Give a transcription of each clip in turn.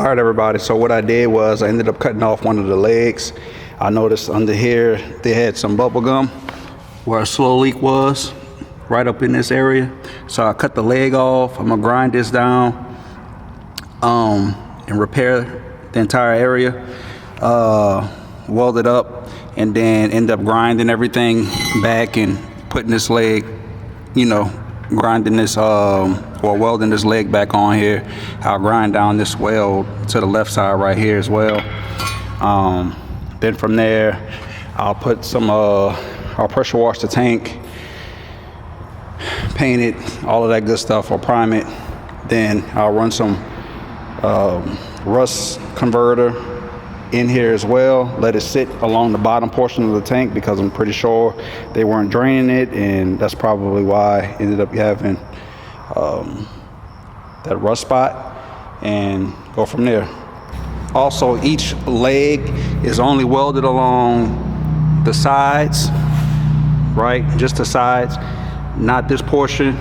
All right, everybody, so what I did was I ended up cutting off one of the legs. I noticed under here they had some bubble gum where a slow leak was, right up in this area. So I cut the leg off. I'm gonna grind this down and repair the entire area, weld it up, and then end up grinding everything back and putting this leg, grinding this or welding this leg back on here. I'll grind down this weld to the left side right here as well. Then from there I'll put some I'll pressure wash the tank, paint it, all of that good stuff. I'll prime it. Then I'll run some rust converter in here as well, let it sit along the bottom portion of the tank, because I'm pretty sure they weren't draining it, and that's probably why I ended up having that rust spot, and go from there. Also, each leg is only welded along the sides, right? Just the sides, not this portion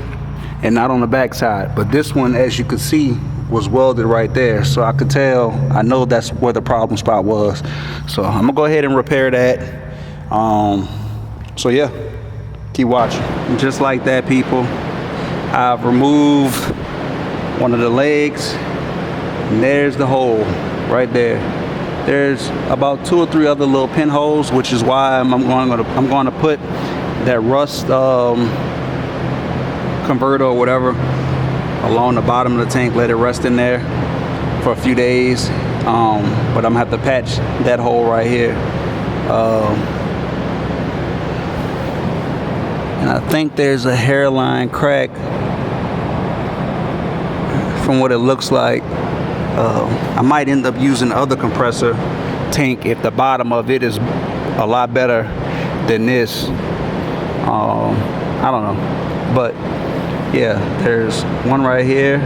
and not on the back side. But this one, as you can see, was welded right there, so I could tell, I know that's where the problem spot was. So I'm gonna go ahead and repair that. So yeah, keep watching. Just like that, people, I've removed one of the legs, and there's the hole right there. There's about 2 or 3 other little pinholes, which is why I'm going to put that rust converter or whatever along the bottom of the tank, let it rest in there for a few days. But I'm gonna have to patch that hole right here. And I think there's a hairline crack from what it looks like. I might end up using the other compressor tank if the bottom of it is a lot better than this. I don't know, but yeah, there's one right here,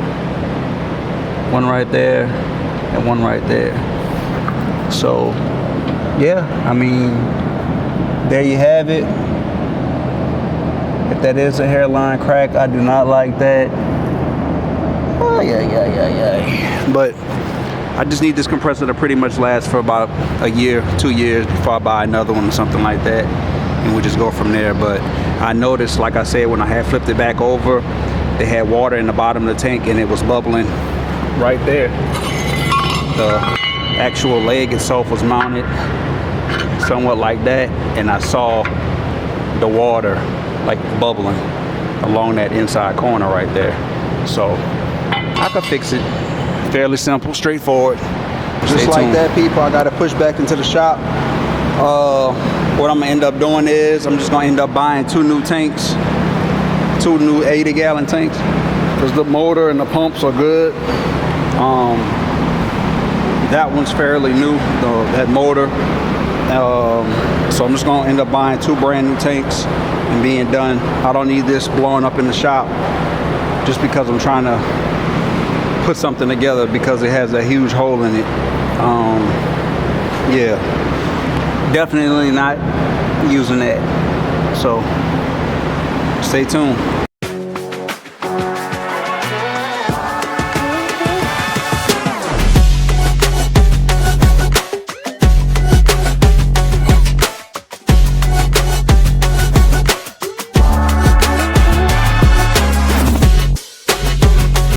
one right there, and one right there. So yeah, I mean, there you have it. If that is a hairline crack, I do not like that. Oh yeah. But I just need this compressor to pretty much last for about a year, 2 years before I buy another one or something like that, and we just go from there. But I noticed, like I said, when I had flipped it back over, they had water in the bottom of the tank and it was bubbling right there. The actual leg itself was mounted somewhat like that, and I saw the water like bubbling along that inside corner right there. So I could fix it. Fairly simple, straightforward. Just like that, people, I gotta push back into the shop. What I'm gonna end up doing is I'm just gonna end up buying 2 new tanks, 2 new 80-gallon tanks, because the motor and the pumps are good. That one's fairly new, that motor. So I'm just gonna end up buying 2 brand new tanks and being done. I don't need this blowing up in the shop just because I'm trying to put something together, because it has a huge hole in it. Yeah, definitely not using that. So stay tuned.